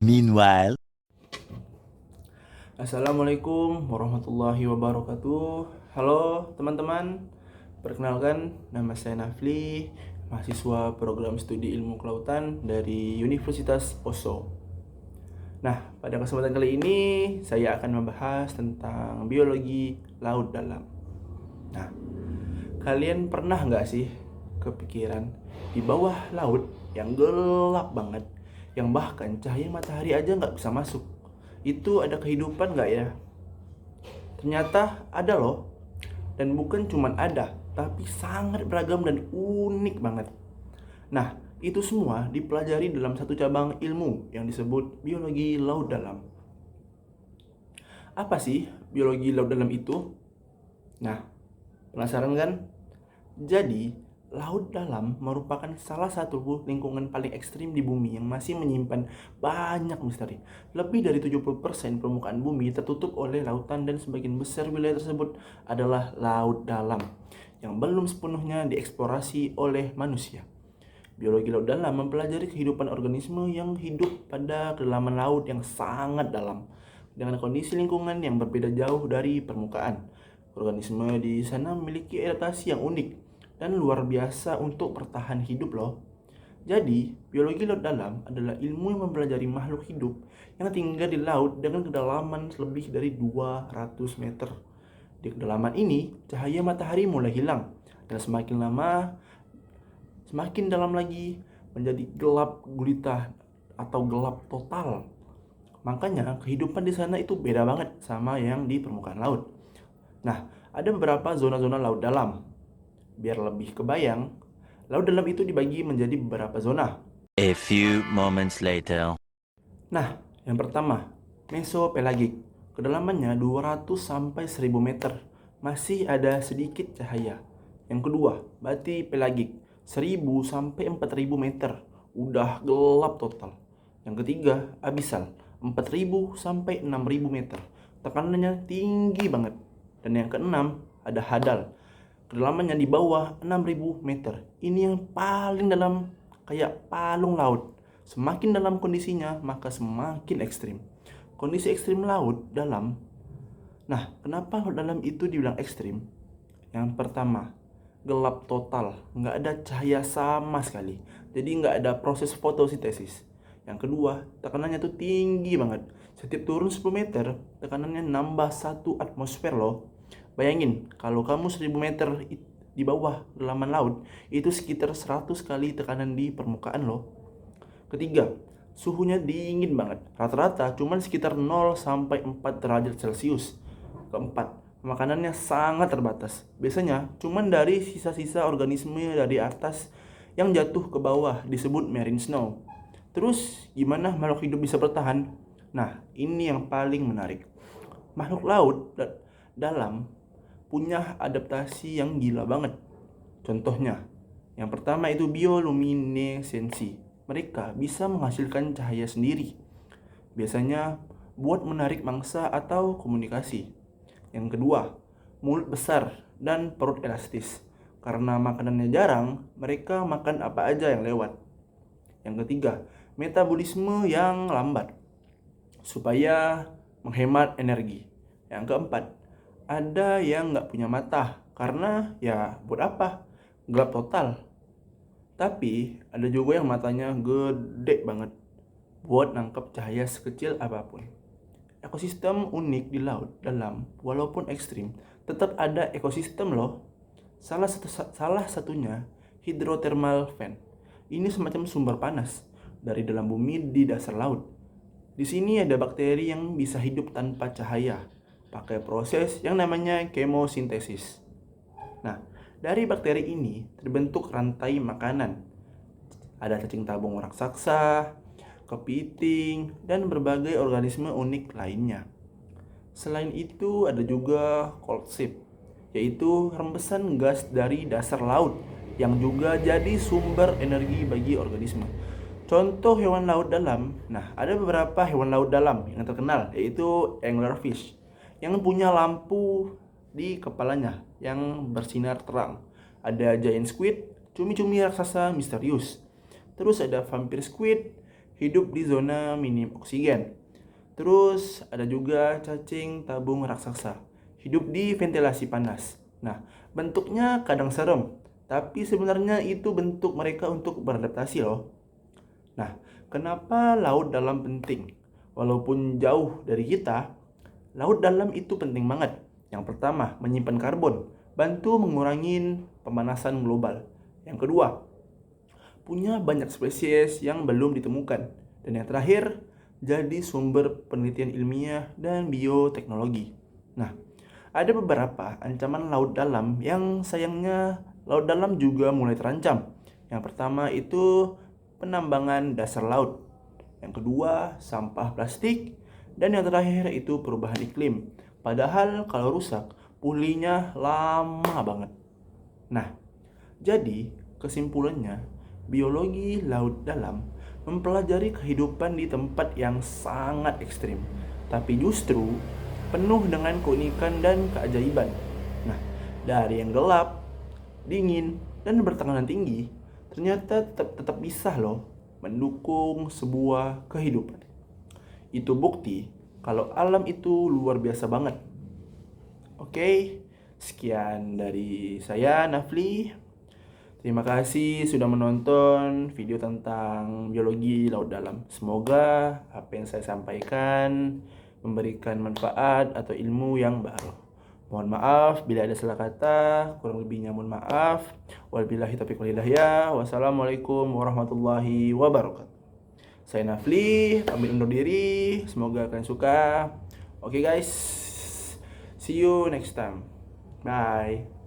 Meanwhile, Assalamualaikum warahmatullahi wabarakatuh. Halo teman-teman, perkenalkan nama saya Nafli, mahasiswa program studi ilmu kelautan dari Universitas Oso. Nah, pada kesempatan kali ini saya akan membahas tentang biologi laut dalam. Nah, kalian pernah nggak sih kepikiran di bawah laut yang gelap banget, yang bahkan cahaya matahari aja nggak bisa masuk, itu ada kehidupan nggak ya? Ternyata ada loh. Dan bukan cuman ada, tapi sangat beragam dan unik banget. Nah, itu semua dipelajari dalam satu cabang ilmu yang disebut biologi laut dalam. Apa sih biologi laut dalam itu? Nah, penasaran kan? Jadi, laut dalam merupakan salah satu lingkungan paling ekstrim di bumi yang masih menyimpan banyak misteri. Lebih dari 70% permukaan bumi tertutup oleh lautan dan sebagian besar wilayah tersebut adalah laut dalam yang belum sepenuhnya dieksplorasi oleh manusia. Biologi laut dalam mempelajari kehidupan organisme yang hidup pada kedalaman laut yang sangat dalam dengan kondisi lingkungan yang berbeda jauh dari permukaan. Organisme di sana memiliki adaptasi yang unik dan luar biasa untuk bertahan hidup loh. Jadi, biologi laut dalam adalah ilmu yang mempelajari makhluk hidup yang tinggal di laut dengan kedalaman lebih dari 200 meter. Di kedalaman ini, cahaya matahari mulai hilang dan semakin lama semakin dalam lagi menjadi gelap gulita atau gelap total. Makanya kehidupan di sana itu beda banget sama yang di permukaan laut. Nah, ada beberapa zona-zona laut dalam. Biar lebih kebayang, laut dalam itu dibagi menjadi beberapa zona. a few moments later. Nah, yang pertama, mesopelagik. Kedalamannya 200 sampai 1000 meter. Masih ada sedikit cahaya. Yang kedua, batipelagik. 1000 sampai 4000 meter. Udah gelap total. Yang ketiga, abisal. 4000 sampai 6000 meter. Tekanannya tinggi banget. Dan yang keenam, ada hadal. Kedalamannya di bawah 6000 meter. Ini yang paling dalam, kayak palung laut. Semakin dalam kondisinya, maka semakin ekstrim. Kondisi ekstrim laut dalam. Nah, kenapa laut dalam itu dibilang ekstrim? Yang pertama, gelap total, nggak ada cahaya sama sekali. Jadi nggak ada proses fotosintesis. Yang kedua, tekanannya tuh tinggi banget. Setiap turun 10 meter, tekanannya nambah 1 atmosfer loh. Bayangin, kalau kamu 1000 meter di bawah kedalaman laut, itu sekitar 100 kali tekanan di permukaan loh. Ketiga, suhunya dingin banget. Rata-rata cuma sekitar 0 sampai 4 derajat Celcius. Keempat, makanannya sangat terbatas. Biasanya cuma dari sisa-sisa organisme dari atas yang jatuh ke bawah disebut marine snow. Terus gimana makhluk hidup bisa bertahan? Nah, ini yang paling menarik. Makhluk laut dalam punya adaptasi yang gila banget. Contohnya, yang pertama itu bioluminesensi. Mereka bisa menghasilkan cahaya sendiri. Biasanya buat menarik mangsa atau komunikasi. Yang kedua, mulut besar dan perut elastis. Karena makanannya jarang, mereka makan apa aja yang lewat. Yang ketiga, metabolisme yang lambat supaya menghemat energi. Yang keempat, ada yang nggak punya mata karena ya buat apa? Gelap total. Tapi ada juga yang matanya gede banget buat nangkep cahaya sekecil apapun. Ekosistem unik di laut dalam, walaupun ekstrim, tetap ada ekosistem loh. Salah satunya hidrothermal vent. Ini semacam sumber panas dari dalam bumi di dasar laut. Di sini ada bakteri yang bisa hidup tanpa cahaya, pakai proses yang namanya kemosintesis. Nah, dari bakteri ini terbentuk rantai makanan. Ada cacing tabung raksasa, kepiting, dan berbagai organisme unik lainnya. Selain itu ada juga cold ship, yaitu rembesan gas dari dasar laut yang juga jadi sumber energi bagi organisme. Contoh hewan laut dalam, nah ada beberapa hewan laut dalam yang terkenal yaitu anglerfish yang punya lampu di kepalanya yang bersinar terang. Ada giant squid, cumi-cumi raksasa misterius. Terus ada vampire squid, hidup di zona minim oksigen. Terus ada juga cacing tabung raksasa, hidup di ventilasi panas. Nah, bentuknya kadang serem, tapi sebenarnya itu bentuk mereka untuk beradaptasi loh. Nah, kenapa laut dalam penting? Walaupun jauh dari kita, laut dalam itu penting banget. Yang pertama, menyimpan karbon, bantu mengurangi pemanasan global. Yang kedua, punya banyak spesies yang belum ditemukan. Dan yang terakhir, jadi sumber penelitian ilmiah dan bioteknologi. Nah, ada beberapa ancaman laut dalam yang sayangnya laut dalam juga mulai terancam. Yang pertama itu penambangan dasar laut. Yang kedua, sampah plastik. Dan yang terakhir itu perubahan iklim. Padahal kalau rusak, pulihnya lama banget. Nah, jadi kesimpulannya, biologi laut dalam mempelajari kehidupan di tempat yang sangat ekstrim, tapi justru penuh dengan keunikan dan keajaiban. Nah, dari yang gelap, dingin, dan bertekanan tinggi, ternyata tetap bisa loh mendukung sebuah kehidupan. Itu bukti kalau alam itu luar biasa banget. Oke, sekian dari saya, Nafli. Terima kasih sudah menonton video tentang biologi laut dalam. Semoga apa yang saya sampaikan memberikan manfaat atau ilmu yang baru. Mohon maaf bila ada salah kata, kurang lebihnya mohon maaf. Wabillahi taufiq wal hidayah. Wassalamualaikum warahmatullahi wabarakatuh. Saya Nafli, pamit undur diri. Semoga kalian suka. Oke guys, see you next time. Bye.